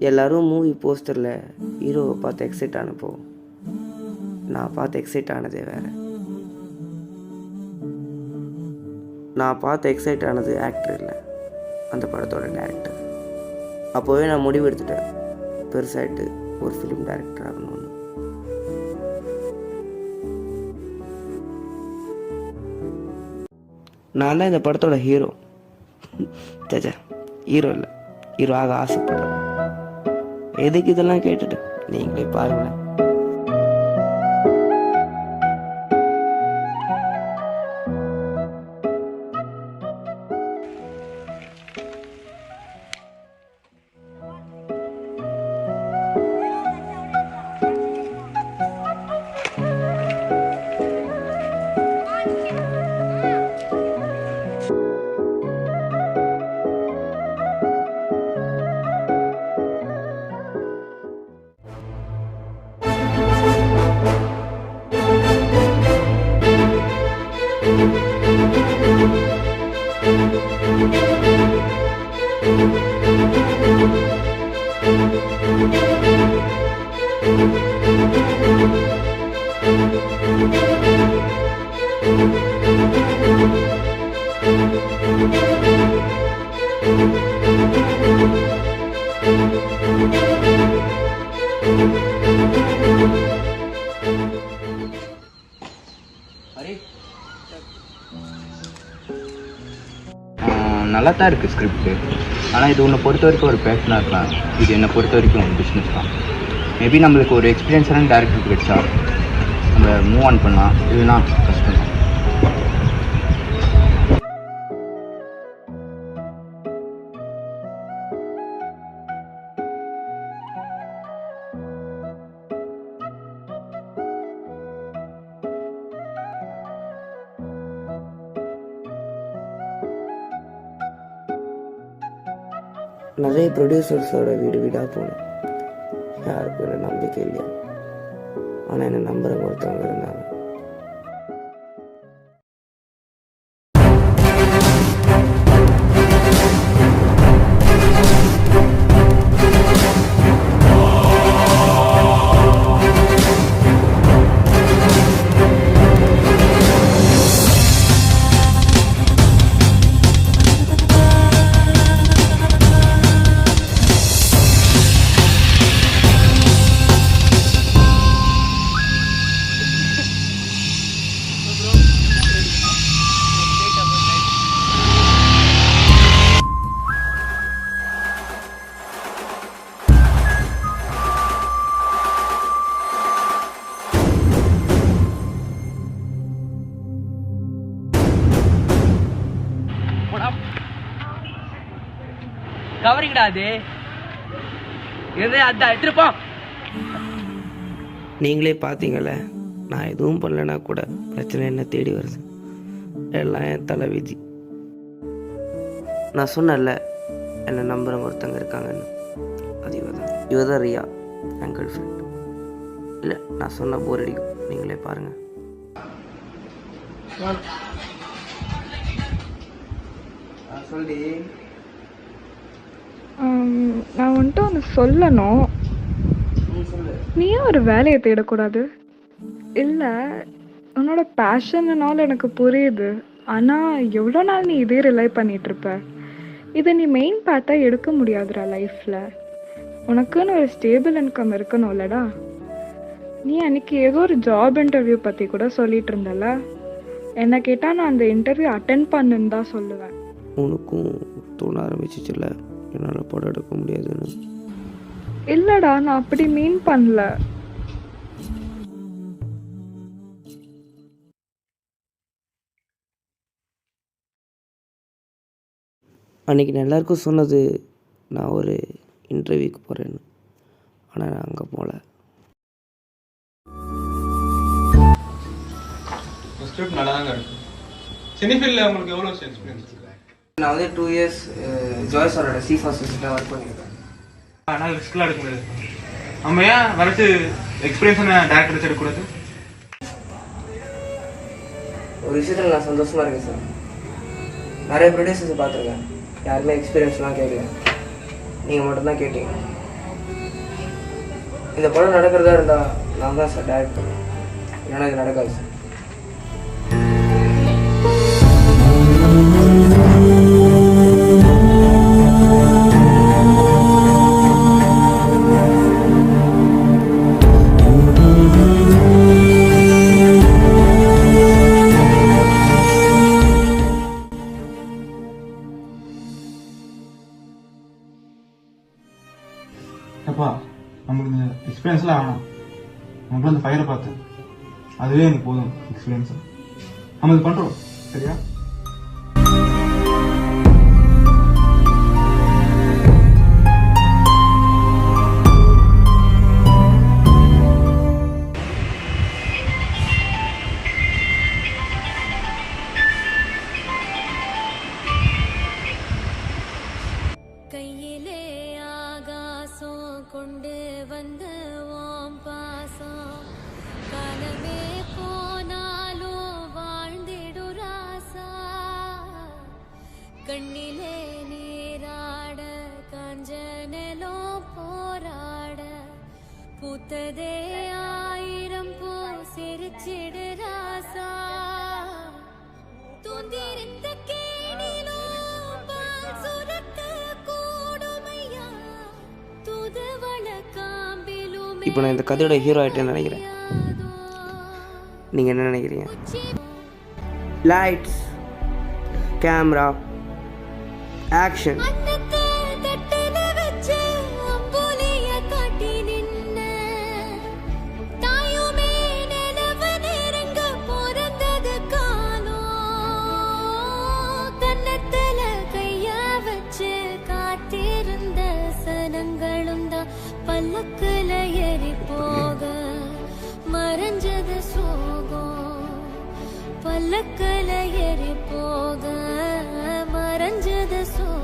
எல்லோரும் மூவி போஸ்டரில் ஹீரோவை பார்த்து எக்ஸைட் ஆனப்போ நான் பார்த்து எக்ஸைட் ஆனதே வேறு. நான் பார்த்து எக்ஸைட் ஆனது ஆக்டர் இல்லை, அந்த படத்தோட டைரக்டர். அப்போவே நான் முடிவு எடுத்துட்டேன், பெருசாகிட்டு ஒரு ஃபிலிம் டைரக்டர் ஆகணும்னு. நான் தான் இந்த படத்தோட ஹீரோ. சேச்சா, ஹீரோ இல்லை, ஹீரோ ஆக ஆசைப்படுறேன். எதுக்கு இதெல்லாம் கேட்டுட்டு நீங்களே பாருங்களேன். நல்லா தான் இருக்குது ஸ்கிரிப்டு. ஆனால் இது உன்னை பொறுத்த வரைக்கும் ஒரு பேஷனாக இருக்கலாம், இது என்னை பொறுத்த வரைக்கும் ஒரு பிஸ்னஸ் தான். மேபி நம்மளுக்கு ஒரு எக்ஸ்பீரியன்ஸான டேரக்டர் கிடைச்சா நம்ம மூவ் ஆன் பண்ணலாம், இல்லைன்னா கஷ்டம் தான். நிறைய ப்ரொடியூசர்ஸோட வீடு வீடாக போனேன், யாருக்கும் என்ன நம்பிக்கை இல்லையா. ஆனால் என்னை நம்புறவங்க ஒருத்தவங்க இருந்தாங்க. கவரிங்கடா அது எது அதான் எடுத்துருப்போம். நீங்களே பார்த்தீங்கள, நான் எதுவும் பண்ணலைன்னா கூட பிரச்சனை என்ன தேடி வருது. எல்லாம் என் தலை விதி. நான் சொன்னல என்னை நம்புகிறவங்க ஒருத்தங்க இருக்காங்கன்னு, அது இவ தான் ரியா, என் கேர்ள் ஃப்ரெண்ட். இல்லை, நான் சொன்ன போர் அடிக்கும், நீங்களே பாருங்கள். சொல்லி நான் வந்துட்டு ஒன்று சொல்லணும். நீ ஏன் ஒரு வேலையை தேடக்கூடாது? இல்லை, உன்னோட பேஷன்னால எனக்கு புரியுது. ஆனால் எவ்வளோ நாள் நீ இதே ரிலை பண்ணிகிட்ருப்ப? இதை நீ மெயின் பார்ட்டாக எடுக்க முடியாதுடா லைஃப்பில். உனக்குன்னு ஒரு ஸ்டேபிள் இன்கம் இருக்கணும்லடா. நீ அன்றைக்கி ஏதோ ஒரு ஜாப் இன்டர்வியூ பற்றி கூட சொல்லிகிட்டு இருந்தல. என்னை கேட்டால் நான் அந்த இன்டர்வியூ அட்டென்ட் பண்ணுன்னு தான் சொல்லுவேன். உனக்கும் தோண ஆரம்பிச்சிச்சுல என்னால் படம் எடுக்க முடியாதுன்னு? இல்லைடா, நான் அப்படி மீன் பண்ணல. அன்றைக்கி நான் எல்லாருக்கும் சொன்னது நான் ஒரு இன்டர்வியூக்கு போகிறேன்னு. ஆனால் நான் அங்கே போகல. நல்லா தாங்க இருக்கு. சினிஃபீல்டில் உங்களுக்கு எவ்வளோ எக்ஸ்பீரியன்ஸ்? நான் வந்து 2 years ஜாய் சாரோட சீஃப் அசிஸ்டண்ட்டாக ஒர்க் பண்ணியிருக்கேன். அதனால் ரிஸ்க்லாம் எடுக்க முடியாது. நம்ம ஏன் வரட்டு எக்ஸ்பீரியன்ஸான டேரக்டர்ஸ் எடுக்கக்கூடாது? ஒரு விஷயத்தில் நான் சந்தோஷமாக இருக்கேன் சார். நிறைய ப்ரொடியூசர்ஸை பார்த்துருக்கேன், யாருமே எக்ஸ்பீரியன்ஸ்லாம் கேட்கல. நீங்கள் மட்டும்தான் கேட்டீங்க. இந்த படம் நடக்கிறதா இருந்தால் நான் தான் சார் டைரக்ட் பண்ணுவேன், இல்லைன்னா இது நடக்காது சார். அப்பா நமக்கு இந்த எக்ஸ்பீரியன்ஸ்லாம் வேணாம், நமக்கு அந்த ஃபயரை பார்த்து அதுவே எனக்கு போதும் எக்ஸ்பீரியன்ஸ். நம்ம இது பண்ணுறோம் சரியா? கையிலே ஆகாசம் கொண்டு வந்த ஓம் பாசம் காலமே போனாலும் வாழ்ந்திடு ராசா கண்ணிலே நீராட காஞ்சனலோ போராட பூத்ததே ஆயிரம் பூ சிரிச்சிடு ராசா தூந்திருந்த கேணிலோ பால் சுரக்க கூடுமையா துதுவள காம்பிலுமே இப்போ நான் இந்த கதையோட ஹீரோ ஆகிட்டேன்னு நினைக்கிறேன். நீங்கள் என்ன நினைக்கிறீங்க? Lights, camera, action. அன்னத்தை தட்டுல வச்சு அம்புலிய காட்டி நின்ன தாயுமே நிலவு நெருங்க பிறந்தது காலம் கன்னத்துல கைய வச்சு காத்திருந்த சனங்களும் தான் பல்லக்குல ஏறி போக மறைஞ்சது சோகம் பல்லக்குல ஏறி போக மறைஞ்சது சோகம்.